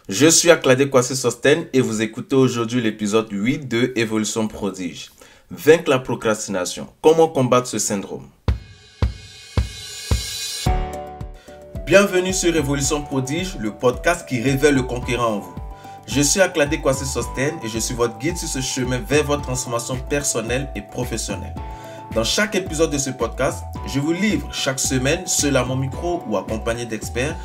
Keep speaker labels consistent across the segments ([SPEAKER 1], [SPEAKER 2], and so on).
[SPEAKER 1] Je suis Akladé Kwasi Sosten et vous écoutez aujourd'hui l'épisode 8 de Évolution Prodige. Vaincre la procrastination. Comment combattre ce syndrome? Bienvenue sur Évolution Prodige, le podcast qui révèle le conquérant en vous. Je suis Akladé Kwasi Sosten et je suis votre guide sur ce chemin vers votre transformation personnelle et professionnelle. Dans chaque épisode de ce podcast, je vous livre chaque semaine, seul à mon micro ou accompagné d'experts,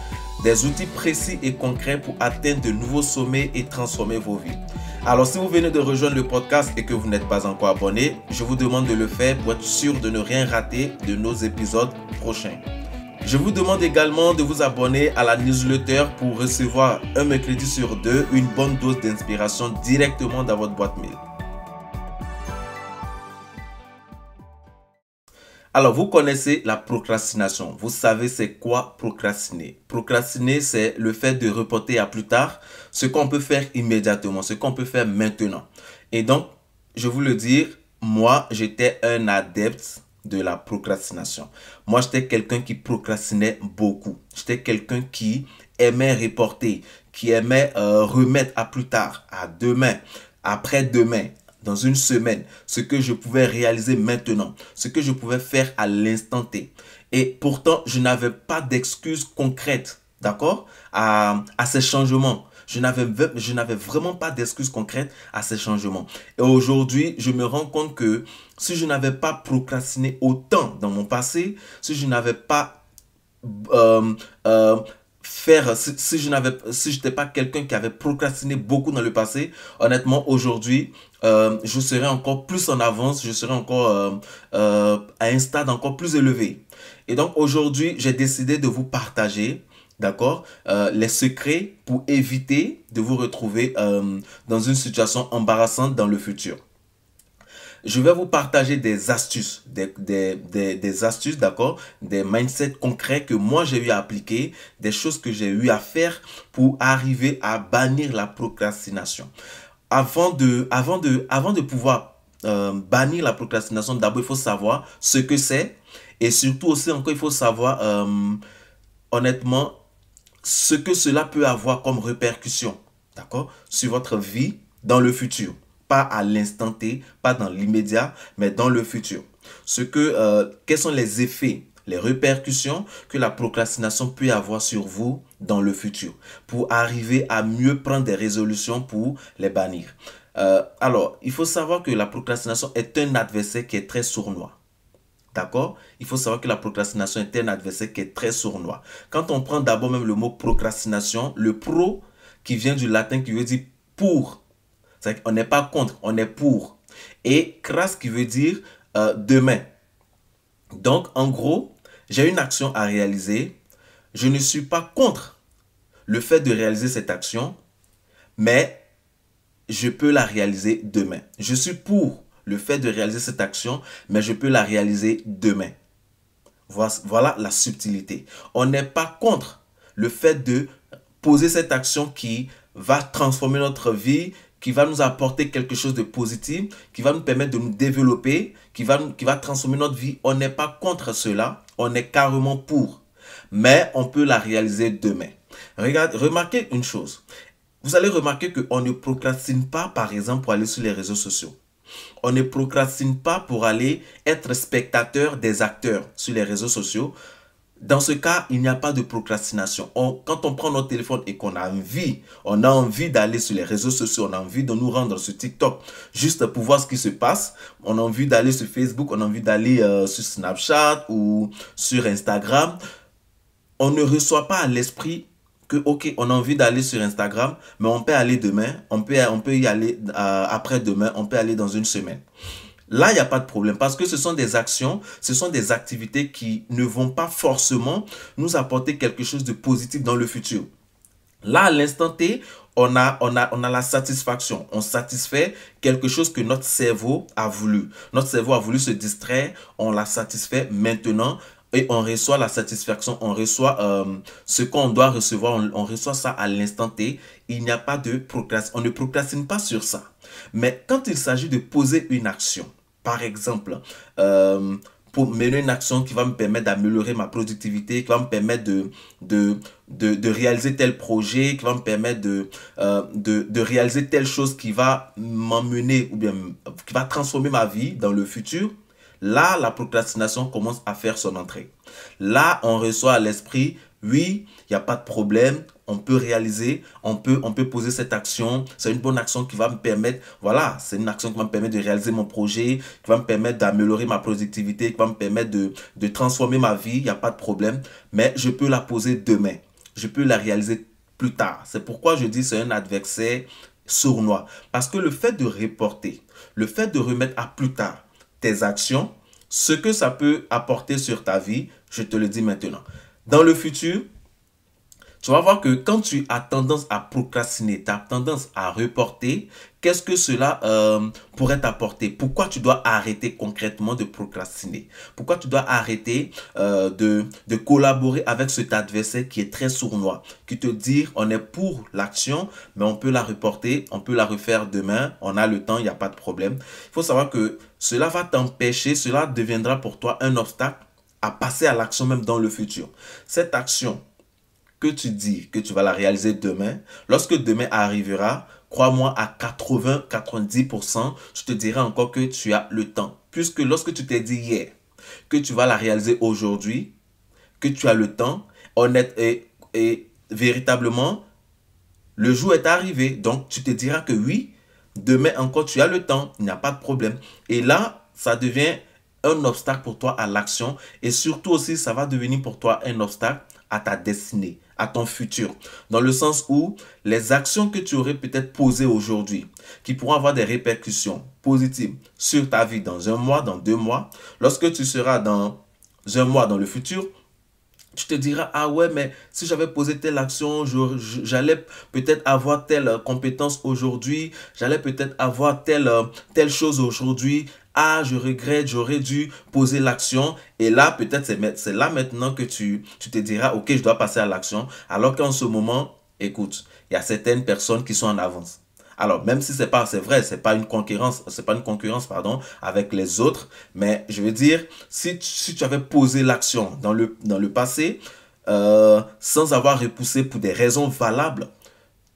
[SPEAKER 1] des outils précis et concrets pour atteindre de nouveaux sommets et transformer vos vies. Alors si vous venez de rejoindre le podcast et que vous n'êtes pas encore abonné, je vous demande de le faire pour être sûr de ne rien rater de nos épisodes prochains. Je vous demande également de vous abonner à la newsletter pour recevoir un mercredi sur deux une bonne dose d'inspiration directement dans votre boîte mail. Alors, vous connaissez la procrastination. Vous savez c'est quoi procrastiner. Procrastiner, c'est le fait de reporter à plus tard ce qu'on peut faire immédiatement, ce qu'on peut faire maintenant. Et donc, je vous le dire, moi, j'étais un adepte de la procrastination. Moi, j'étais quelqu'un qui procrastinait beaucoup. J'étais quelqu'un qui aimait reporter, qui aimait remettre à plus tard, à demain, après-demain, dans une semaine, ce que je pouvais réaliser maintenant, ce que je pouvais faire à l'instant T. Et pourtant, je n'avais pas d'excuses concrètes, d'accord, à ces changements. Je n'avais vraiment pas d'excuses concrètes à ces changements. Et aujourd'hui, je me rends compte que si je n'avais pas procrastiné autant dans mon passé, si je n'avais pas euh, euh, si je n'étais pas quelqu'un qui avait procrastiné beaucoup dans le passé, honnêtement aujourd'hui je serais encore plus en avance, je serais encore à un stade encore plus élevé. Et donc aujourd'hui j'ai décidé de vous partager, d'accord, les secrets pour éviter de vous retrouver dans une situation embarrassante dans le futur. Je vais vous partager des astuces, des astuces, d'accord, des mindsets concrets que moi j'ai eu à appliquer, des choses que j'ai eu à faire pour arriver à bannir la procrastination. Avant de pouvoir bannir la procrastination, d'abord il faut savoir ce que c'est et surtout aussi encore il faut savoir honnêtement ce que cela peut avoir comme répercussion, d'accord, sur votre vie dans le futur. Pas à l'instant T, pas dans l'immédiat, mais dans le futur. Quels sont les effets, les répercussions que la procrastination peut avoir sur vous dans le futur pour arriver à mieux prendre des résolutions pour les bannir. Alors, il faut savoir que la procrastination est un adversaire qui est très sournois. D'accord? Il faut savoir que la procrastination est un adversaire qui est très sournois. Quand on prend d'abord même le mot procrastination, le pro qui vient du latin qui veut dire pour. C'est qu'on n'est pas contre, on est pour. Et cras qui veut dire demain. Donc, en gros, j'ai une action à réaliser. Je ne suis pas contre le fait de réaliser cette action, mais je peux la réaliser demain. Je suis pour le fait de réaliser cette action, mais je peux la réaliser demain. Voilà la subtilité. On n'est pas contre le fait de poser cette action qui va transformer notre vie, qui va nous apporter quelque chose de positif, qui va nous permettre de nous développer, qui va transformer notre vie. On n'est pas contre cela, on est carrément pour. Mais on peut la réaliser demain. Remarquez une chose. Vous allez remarquer qu'on ne procrastine pas, par exemple, pour aller sur les réseaux sociaux. On ne procrastine pas pour aller être spectateur des acteurs sur les réseaux sociaux. Dans ce cas, il n'y a pas de procrastination. Quand on prend notre téléphone et qu'on a envie d'aller sur les réseaux sociaux, on a envie de nous rendre sur TikTok juste pour voir ce qui se passe. On a envie d'aller sur Facebook, on a envie d'aller sur Snapchat ou sur Instagram. On ne reçoit pas à l'esprit que, ok, on a envie d'aller sur Instagram, mais on peut aller demain, on peut y aller après-demain, on peut aller dans une semaine. Là, il n'y a pas de problème parce que ce sont des actions, ce sont des activités qui ne vont pas forcément nous apporter quelque chose de positif dans le futur. Là, à l'instant T, on a la satisfaction. On satisfait quelque chose que notre cerveau a voulu. Notre cerveau a voulu se distraire, on la satisfait maintenant et on reçoit la satisfaction, on reçoit ce qu'on doit recevoir, on reçoit ça à l'instant T. Il n'y a pas de procrastination, on ne procrastine pas sur ça. Mais quand il s'agit de poser une action, par exemple, pour mener une action qui va me permettre d'améliorer ma productivité, qui va me permettre de réaliser tel projet, qui va me permettre de réaliser telle chose qui va m'emmener ou bien qui va transformer ma vie dans le futur. Là, la procrastination commence à faire son entrée. Là, on reçoit à l'esprit, oui, il n'y a pas de problème, on peut réaliser, on peut poser cette action. C'est une bonne action qui va me permettre, voilà, c'est une action qui va me permettre de réaliser mon projet, qui va me permettre d'améliorer ma productivité, qui va me permettre de transformer ma vie, il n'y a pas de problème. Mais je peux la poser demain. Je peux la réaliser plus tard. C'est pourquoi je dis c'est un adversaire sournois. Parce que le fait de reporter, le fait de remettre à plus tard tes actions, ce que ça peut apporter sur ta vie, je te le dis maintenant. Dans le futur, tu vas voir que quand tu as tendance à procrastiner, tu as tendance à reporter, qu'est-ce que cela pourrait t'apporter? Pourquoi tu dois arrêter concrètement de procrastiner? Pourquoi tu dois arrêter de collaborer avec cet adversaire qui est très sournois, qui te dit on est pour l'action, mais on peut la reporter, on peut la refaire demain, on a le temps, il n'y a pas de problème. Il faut savoir que cela va t'empêcher, cela deviendra pour toi un obstacle à passer à l'action même dans le futur. Cette action que tu dis que tu vas la réaliser demain, lorsque demain arrivera, crois-moi, à 80-90%, je te dirai encore que tu as le temps. Puisque lorsque tu t'es dit hier que tu vas la réaliser aujourd'hui, que tu as le temps, honnête et véritablement, le jour est arrivé. Donc, tu te diras que oui, demain encore, tu as le temps, il n'y a pas de problème. Et là, ça devient un obstacle pour toi à l'action. Et surtout aussi, ça va devenir pour toi un obstacle à ta destinée, à ton futur. Dans le sens où les actions que tu aurais peut-être posées aujourd'hui, qui pourront avoir des répercussions positives sur ta vie dans un mois, dans 2 mois, lorsque tu seras dans un mois dans le futur, tu te diras, ah ouais, mais si j'avais posé telle action, j'allais peut-être avoir telle compétence aujourd'hui, j'allais peut-être avoir telle chose aujourd'hui. Ah, je regrette, j'aurais dû poser l'action. Et là, peut-être c'est là maintenant que tu te diras, ok, je dois passer à l'action. Alors qu'en ce moment, écoute, il y a certaines personnes qui sont en avance. Alors, même si c'est vrai, c'est pas une concurrence, pardon, avec les autres, mais je veux dire, si tu avais posé l'action dans le passé, sans avoir repoussé pour des raisons valables,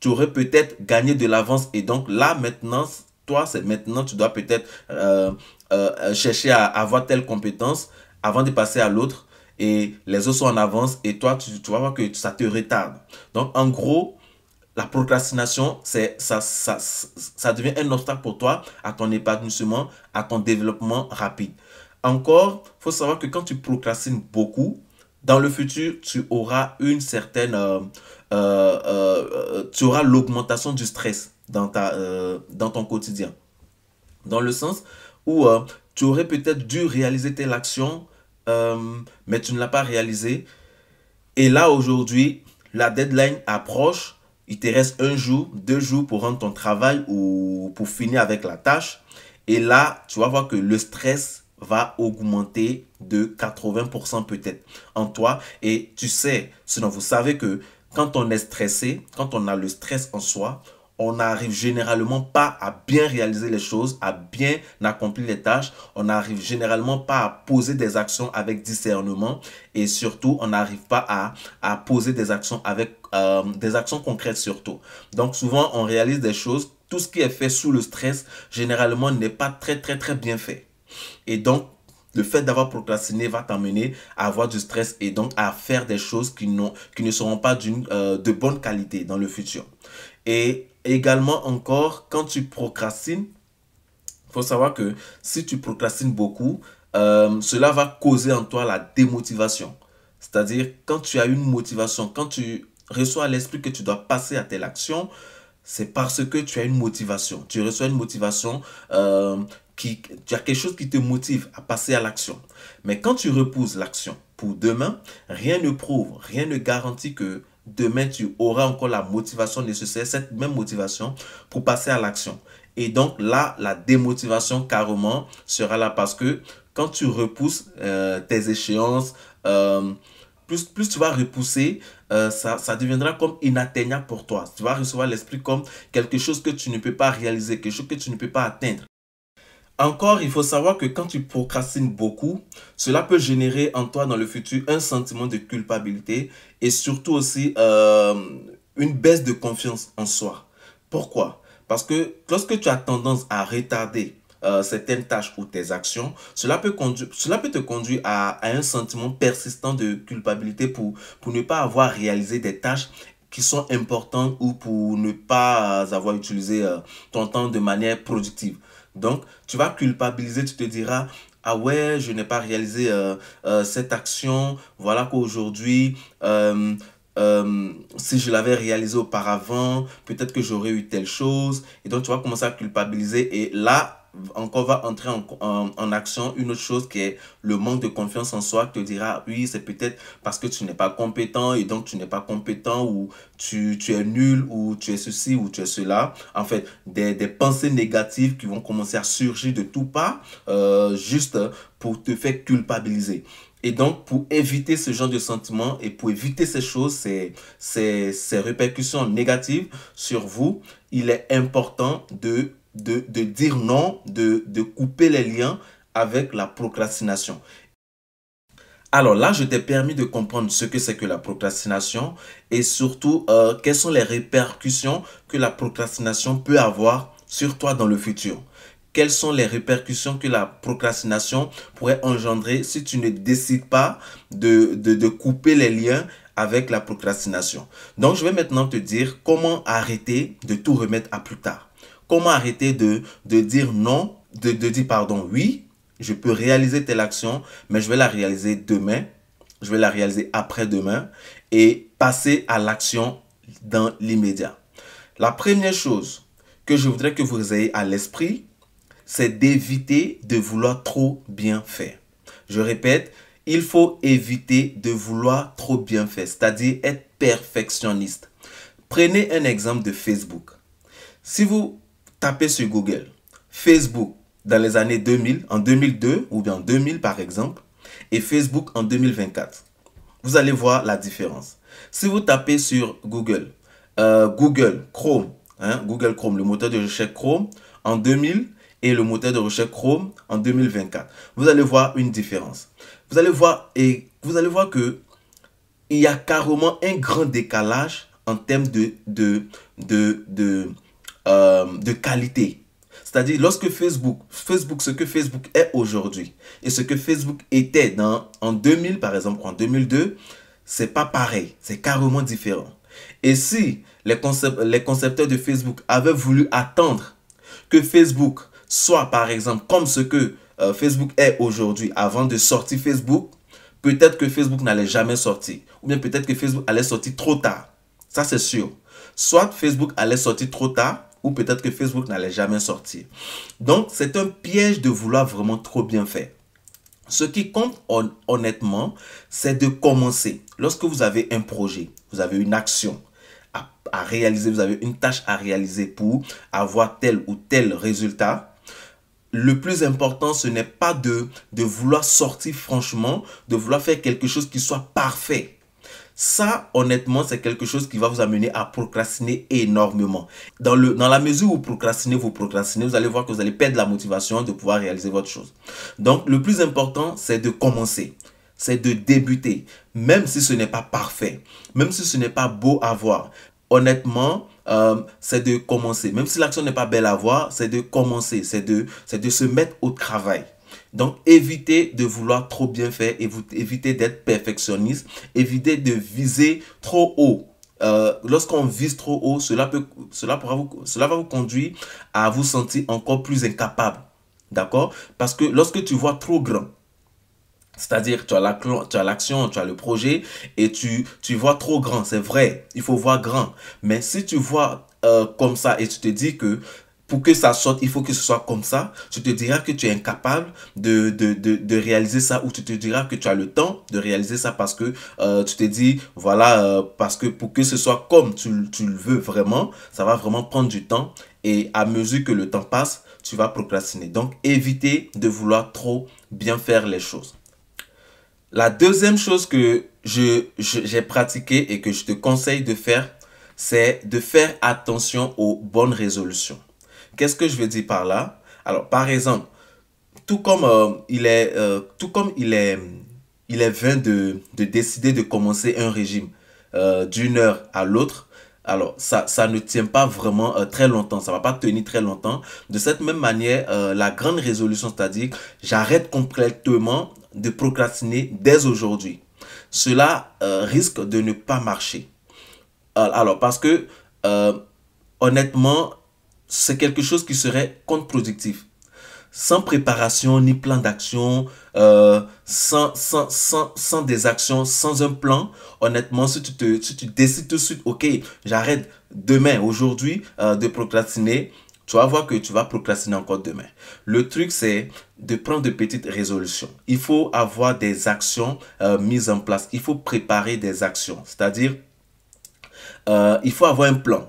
[SPEAKER 1] tu aurais peut-être gagné de l'avance. Et donc là, maintenant, toi, c'est maintenant, tu dois peut-être chercher à avoir telle compétence avant de passer à l'autre. Et les autres sont en avance et toi, tu vas voir que ça te retarde. Donc, en gros, la procrastination, ça devient un obstacle pour toi à ton épanouissement, à ton développement rapide. Encore, il faut savoir que quand tu procrastines beaucoup, dans le futur, tu auras tu auras l'augmentation du stress dans ton quotidien. Dans le sens où tu aurais peut-être dû réaliser telle action, mais tu ne l'as pas réalisée. Et là, aujourd'hui, la deadline approche. Il te reste 1 jour, 2 jours pour rendre ton travail ou pour finir avec la tâche. Et là, tu vas voir que le stress va augmenter de 80% peut-être en toi. Et tu sais, sinon vous savez que quand on est stressé, quand on a le stress en soi, on n'arrive généralement pas à bien réaliser les choses, à bien accomplir les tâches. On n'arrive généralement pas à poser des actions avec discernement et surtout, on n'arrive pas à poser des actions avec des actions concrètes surtout. Donc souvent, on réalise des choses. Tout ce qui est fait sous le stress, généralement, n'est pas très bien fait. Et donc, le fait d'avoir procrastiné va t'amener à avoir du stress et donc à faire des choses qui ne seront pas de bonne qualité dans le futur. Et également encore, quand tu procrastines, il faut savoir que si tu procrastines beaucoup, cela va causer en toi la démotivation. C'est-à-dire, quand tu as une motivation, quand tu reçois à l'esprit que tu dois passer à telle action, c'est parce que tu as une motivation. Tu reçois une motivation, tu as quelque chose qui te motive à passer à l'action. Mais quand tu repousses l'action pour demain, rien ne prouve, rien ne garantit que demain tu auras encore la motivation nécessaire, cette même motivation pour passer à l'action. Et donc là, la démotivation carrément sera là parce que quand tu repousses tes échéances, plus tu vas repousser, ça deviendra comme inatteignable pour toi. Tu vas recevoir l'esprit comme quelque chose que tu ne peux pas réaliser, quelque chose que tu ne peux pas atteindre. Encore, il faut savoir que quand tu procrastines beaucoup, cela peut générer en toi dans le futur un sentiment de culpabilité et surtout aussi une baisse de confiance en soi. Pourquoi? Parce que lorsque tu as tendance à retarder certaines tâches ou tes actions, cela peut te conduire à un sentiment persistant de culpabilité pour ne pas avoir réalisé des tâches qui sont importantes ou pour ne pas avoir utilisé ton temps de manière productive. Donc, tu vas culpabiliser, tu te diras, ah ouais, je n'ai pas réalisé cette action, voilà qu'aujourd'hui, si je l'avais réalisé auparavant, peut-être que j'aurais eu telle chose. Et donc, tu vas commencer à culpabiliser. Et là, encore va entrer en action une autre chose qui est le manque de confiance en soi. Tu te diras, oui, c'est peut-être parce que tu n'es pas compétent et donc tu n'es pas compétent ou tu es nul ou tu es ceci ou tu es cela. En fait, des pensées négatives qui vont commencer à surgir de tout pas juste pour te faire culpabiliser. Et donc, pour éviter ce genre de sentiments et pour éviter ces choses, ces répercussions négatives sur vous, il est important de dire non, de couper les liens avec la procrastination. Alors là, je t'ai permis de comprendre ce que c'est que la procrastination et surtout quelles sont les répercussions que la procrastination peut avoir sur toi dans le futur. Quelles sont les répercussions que la procrastination pourrait engendrer si tu ne décides pas de couper les liens avec la procrastination. Donc, je vais maintenant te dire comment arrêter de tout remettre à plus tard. Comment arrêter de dire non, de dire pardon, oui, je peux réaliser telle action, mais je vais la réaliser demain, je vais la réaliser après-demain et passer à l'action dans l'immédiat. La première chose que je voudrais que vous ayez à l'esprit, c'est d'éviter de vouloir trop bien faire. Je répète, il faut éviter de vouloir trop bien faire, c'est-à-dire être perfectionniste. Prenez un exemple de Facebook. Si vous tapez sur Google Facebook dans les années 2000, en 2002 ou bien en 2000 par exemple, et Facebook en 2024, vous allez voir la différence. Si vous tapez sur Google, Google Chrome, Google Chrome, le moteur de recherche Chrome en 2000 et le moteur de recherche Chrome en 2024, vous allez voir une différence. Vous allez voir que il y a carrément un grand décalage en termes de qualité. C'est-à-dire, lorsque Facebook, ce que Facebook est aujourd'hui et ce que Facebook était en 2000, par exemple, en 2002, c'est pas pareil. C'est carrément différent. Et si les concepteurs de Facebook avaient voulu attendre que Facebook soit, par exemple, comme ce que Facebook est aujourd'hui avant de sortir Facebook, peut-être que Facebook n'allait jamais sortir. Ou bien peut-être que Facebook allait sortir trop tard. Ça, c'est sûr. Soit Facebook allait sortir trop tard, ou peut-être que Facebook n'allait jamais sortir. Donc, c'est un piège de vouloir vraiment trop bien faire. Ce qui compte honnêtement, c'est de commencer. Lorsque vous avez un projet, vous avez une action à réaliser, vous avez une tâche à réaliser pour avoir tel ou tel résultat, le plus important, ce n'est pas de vouloir sortir franchement, de vouloir faire quelque chose qui soit parfait. Ça, honnêtement, c'est quelque chose qui va vous amener à procrastiner énormément. Dans la mesure où vous procrastinez, vous allez voir que vous allez perdre la motivation de pouvoir réaliser votre chose. Donc, le plus important, c'est de commencer. C'est de débuter. Même si ce n'est pas parfait. Même si ce n'est pas beau à voir. Honnêtement, c'est de commencer. Même si l'action n'est pas belle à voir, c'est de commencer. C'est de se mettre au travail. Donc, évitez de vouloir trop bien faire et évitez d'être perfectionniste. Évitez de viser trop haut. Lorsqu'on vise trop haut, cela va vous conduire à vous sentir encore plus incapable. D'accord? Parce que lorsque tu vois trop grand, c'est-à-dire tu as l'action, tu as le projet et tu vois trop grand. C'est vrai, il faut voir grand. Mais si tu vois comme ça et tu te dis que pour que ça sorte, il faut que ce soit comme ça. Tu te diras que tu es incapable de réaliser ça ou tu te diras que tu as le temps de réaliser ça parce que tu te dis, voilà, parce que pour que ce soit comme tu le veux vraiment, ça va vraiment prendre du temps et à mesure que le temps passe, tu vas procrastiner. Donc, évitez de vouloir trop bien faire les choses. La deuxième chose que j'ai pratiquée et que je te conseille de faire, c'est de faire attention aux bonnes résolutions. Qu'est-ce que je veux dire par là? Alors, par exemple, il est vain de décider de commencer un régime d'une heure à l'autre. Alors, ça ne tient pas vraiment très longtemps, ça va pas tenir très longtemps. De cette même manière, la grande résolution, c'est-à-dire, j'arrête complètement de procrastiner dès aujourd'hui. Cela risque de ne pas marcher. Alors, parce que, honnêtement, c'est quelque chose qui serait contre-productif. Sans préparation ni plan d'action, sans des actions, sans un plan, honnêtement, si tu décides tout de suite, ok, j'arrête demain, aujourd'hui, de procrastiner, tu vas voir que tu vas procrastiner encore demain. Le truc, c'est de prendre de petites résolutions. Il faut avoir des actions mises en place. Il faut préparer des actions. C'est-à-dire, il faut avoir un plan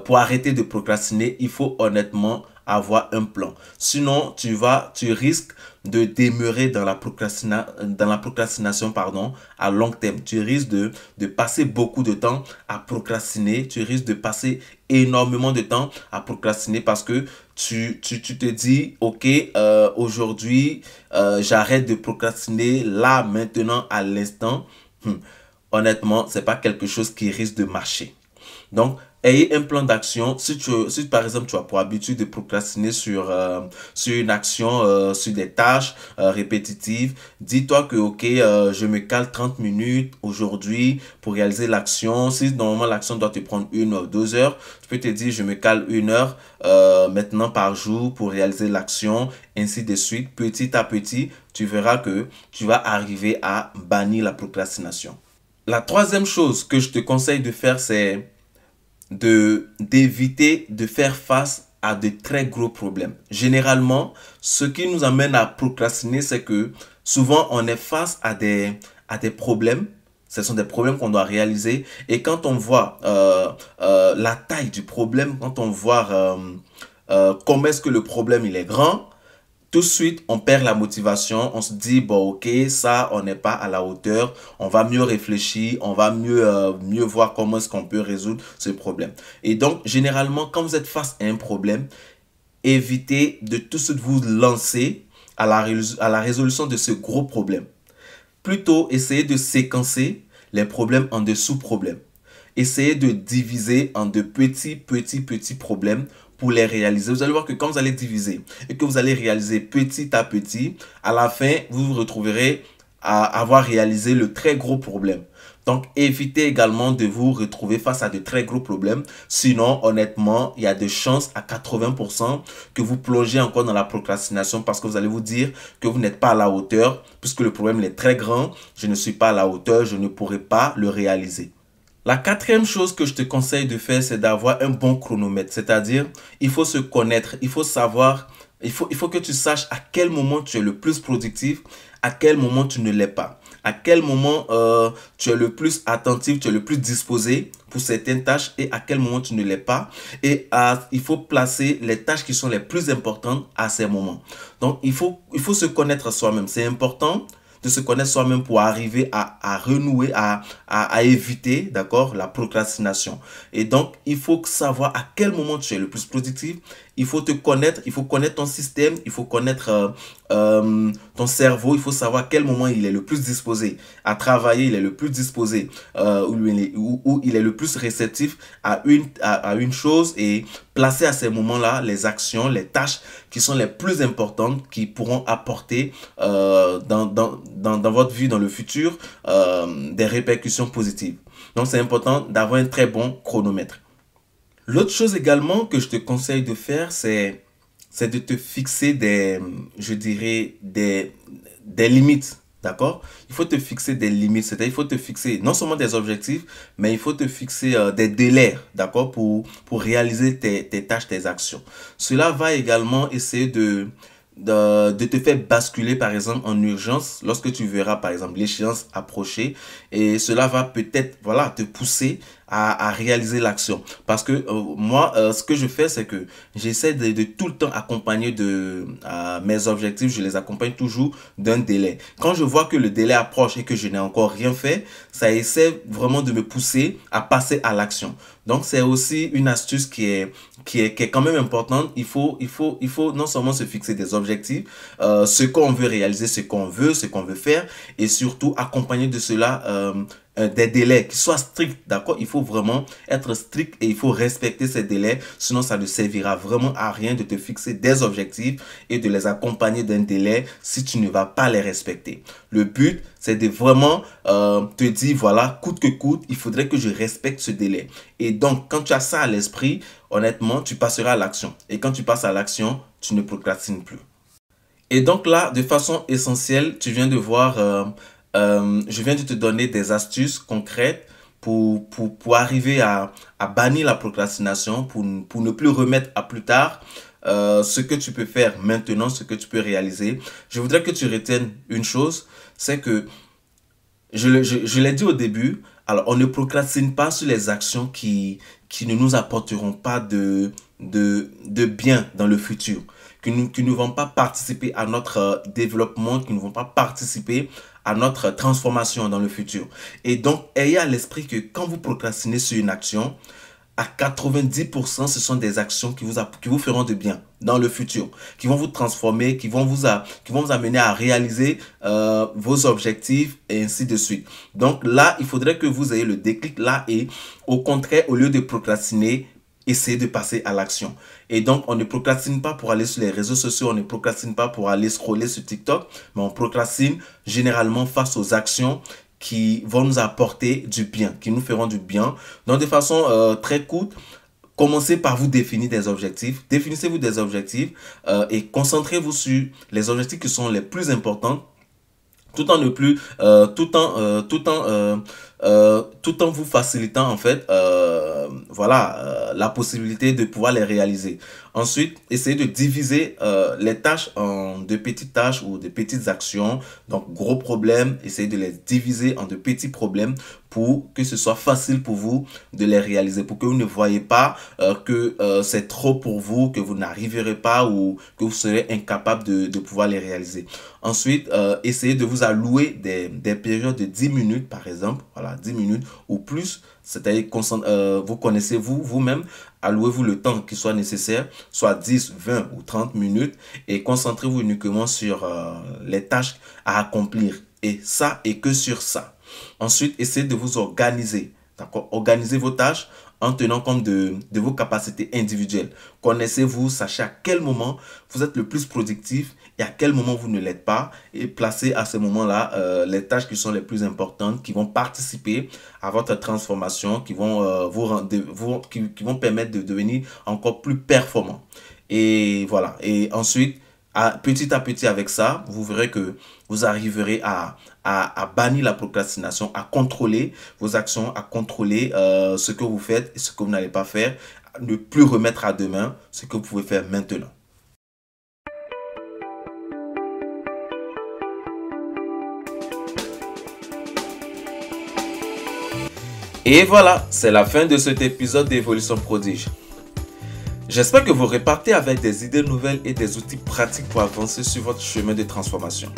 [SPEAKER 1] pour arrêter de procrastiner. Il faut honnêtement avoir un plan. Sinon, tu risques de demeurer dans la procrastination, pardon, à long terme. Tu risques de passer beaucoup de temps à procrastiner. Tu risques de passer énormément de temps à procrastiner parce que tu te dis, ok, aujourd'hui, j'arrête de procrastiner là, maintenant, à l'instant. Honnêtement, c'est pas quelque chose qui risque de marcher. Donc, ayez un plan d'action. Si par exemple, tu as pour habitude de procrastiner sur une action, sur des tâches répétitives, dis-toi que, ok, je me cale 30 minutes aujourd'hui pour réaliser l'action. Si normalement l'action doit te prendre 1 heure, 2 heures, tu peux te dire, je me cale 1 heure maintenant par jour pour réaliser l'action, ainsi de suite. Petit à petit, tu verras que tu vas arriver à bannir la procrastination. La troisième chose que je te conseille de faire, c'est d'éviter de faire face à de très gros problèmes. Généralement, ce qui nous amène à procrastiner, c'est que souvent on est face à des problèmes. Ce sont des problèmes qu'on doit réaliser. Et quand on voit la taille du problème, quand on voit comment est-ce que le problème il est grand, tout de suite, on perd la motivation, on se dit, bon, ok, ça, on n'est pas à la hauteur, on va mieux réfléchir, on va mieux voir comment est-ce qu'on peut résoudre ce problème. Et donc, généralement, quand vous êtes face à un problème, évitez de tout de suite vous lancer à la résolution de ce gros problème. Plutôt, essayez de séquencer les problèmes en de sous-problèmes. Essayez de diviser en de petits problèmes pour les réaliser. Vous allez voir que quand vous allez diviser et que vous allez réaliser petit à petit, à la fin, vous vous retrouverez à avoir réalisé le très gros problème. Donc, évitez également de vous retrouver face à de très gros problèmes. Sinon, honnêtement, il y a de chances à 80% que vous plongez encore dans la procrastination parce que vous allez vous dire que vous n'êtes pas à la hauteur puisque le problème est très grand. Je ne suis pas à la hauteur, je ne pourrai pas le réaliser. La quatrième chose que je te conseille de faire, c'est d'avoir un bon chronomètre. C'est-à-dire, il faut se connaître, il faut savoir, il faut que tu saches à quel moment tu es le plus productif, à quel moment tu ne l'es pas. À quel moment tu es le plus attentif, tu es le plus disposé pour certaines tâches et à quel moment tu ne l'es pas. Et il faut placer les tâches qui sont les plus importantes à ces moments. Donc, il faut se connaître soi-même. C'est important de se connaître soi-même pour arriver à renouer, à éviter, d'accord, la procrastination. Et donc, il faut savoir à quel moment tu es le plus productif. Il faut te connaître, il faut connaître ton système, il faut connaître ton cerveau. Il faut savoir à quel moment il est le plus disposé à travailler, il est le plus disposé où il est le plus réceptif à une chose et placer à ces moments-là les actions, les tâches qui sont les plus importantes qui pourront apporter dans votre vie, dans le futur, des répercussions positives. Donc, c'est important d'avoir un très bon chronomètre. L'autre chose également que je te conseille de faire, c'est de te fixer je dirais, des limites. D'accord? Il faut te fixer des limites, c'est-à-dire il faut te fixer non seulement des objectifs, mais il faut te fixer des délais, d'accord, pour réaliser tes tâches, tes actions. Cela va également essayer de te faire basculer par exemple en urgence lorsque tu verras par exemple l'échéance approcher et cela va peut-être voilà te pousser à réaliser l'action parce que moi ce que je fais c'est que j'essaie de tout le temps accompagner mes objectifs, je les accompagne toujours d'un délai. Quand je vois que le délai approche et que je n'ai encore rien fait, ça essaie vraiment de me pousser à passer à l'action. Donc, c'est aussi une astuce qui est quand même importante. Il faut non seulement se fixer des objectifs, ce qu'on veut réaliser, ce qu'on veut faire, et surtout accompagner de cela des délais qui soient stricts, d'accord? Il faut vraiment être strict et il faut respecter ces délais, sinon ça ne servira vraiment à rien de te fixer des objectifs et de les accompagner d'un délai si tu ne vas pas les respecter. Le but, c'est de vraiment te dire, voilà, coûte que coûte, il faudrait que je respecte ce délai. Et donc, quand tu as ça à l'esprit, honnêtement, tu passeras à l'action. Et quand tu passes à l'action, tu ne procrastines plus. Et donc là, de façon essentielle, tu viens de voir, je viens de te donner des astuces concrètes pour arriver à bannir la procrastination, pour ne plus remettre à plus tard ce que tu peux faire maintenant, ce que tu peux réaliser. Je voudrais que tu retiennes une chose, c'est que, je l'ai dit au début, alors on ne procrastine pas sur les actions qui ne nous apporteront pas de bien dans le futur, qui ne vont pas participer à notre développement, qui ne vont pas participer à notre transformation dans le futur. Et donc, ayez à l'esprit que quand vous procrastinez sur une action, à 90%, ce sont des actions qui vous feront de bien dans le futur, qui vont vous transformer, qui vont vous amener à réaliser vos objectifs et ainsi de suite. Donc là, il faudrait que vous ayez le déclic là et au contraire, au lieu de procrastiner, essayez de passer à l'action. Et donc, on ne procrastine pas pour aller sur les réseaux sociaux, on ne procrastine pas pour aller scroller sur TikTok, mais on procrastine généralement face aux actions qui vont nous apporter du bien, qui nous feront du bien. Donc, de façon très courte, commencez par vous définir des objectifs. Définissez-vous des objectifs et concentrez-vous sur les objectifs qui sont les plus importants, tout en vous facilitant en fait la possibilité de pouvoir les réaliser. Ensuite, essayez de diviser les tâches en de petites tâches ou de petites actions. Donc, gros problèmes, essayez de les diviser en de petits problèmes pour que ce soit facile pour vous de les réaliser, pour que vous ne voyez pas que c'est trop pour vous, que vous n'arriverez pas ou que vous serez incapable de pouvoir les réaliser. Ensuite, essayez de vous allouer des périodes de 10 minutes, par exemple, voilà, 10 minutes ou plus, c'est-à-dire vous connaissez vous-même, allouez-vous le temps qui soit nécessaire, soit 10, 20 ou 30 minutes et concentrez-vous uniquement sur les tâches à accomplir et ça et que sur ça. Ensuite, essayez de vous organiser, d'accord? Organisez vos tâches en tenant compte de vos capacités individuelles. Connaissez-vous, sachez à quel moment vous êtes le plus productif et à quel moment vous ne l'êtes pas et placez à ce moment-là les tâches qui sont les plus importantes, qui vont participer à votre transformation, qui vont qui vont permettre de devenir encore plus performant. Et voilà. Et ensuite, petit à petit avec ça, vous verrez que vous arriverez à bannir la procrastination, à contrôler vos actions, à contrôler ce que vous faites et ce que vous n'allez pas faire, à ne plus remettre à demain ce que vous pouvez faire maintenant. Et voilà, c'est la fin de cet épisode d'Évolution Prodige. J'espère que vous repartez avec des idées nouvelles et des outils pratiques pour avancer sur votre chemin de transformation.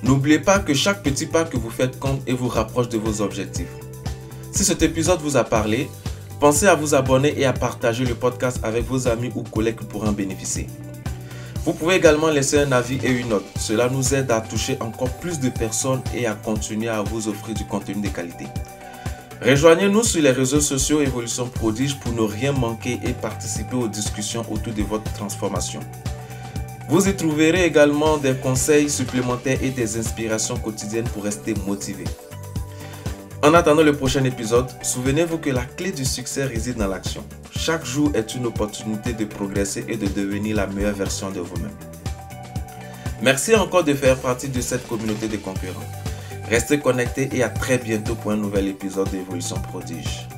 [SPEAKER 1] N'oubliez pas que chaque petit pas que vous faites compte et vous rapproche de vos objectifs. Si cet épisode vous a parlé, pensez à vous abonner et à partager le podcast avec vos amis ou collègues qui pourront en bénéficier. Vous pouvez également laisser un avis et une note. Cela nous aide à toucher encore plus de personnes et à continuer à vous offrir du contenu de qualité. Rejoignez-nous sur les réseaux sociaux Évolution Prodige pour ne rien manquer et participer aux discussions autour de votre transformation. Vous y trouverez également des conseils supplémentaires et des inspirations quotidiennes pour rester motivé. En attendant le prochain épisode, souvenez-vous que la clé du succès réside dans l'action. Chaque jour est une opportunité de progresser et de devenir la meilleure version de vous-même. Merci encore de faire partie de cette communauté de concurrents. Restez connectés et à très bientôt pour un nouvel épisode d'Évolution Prodige.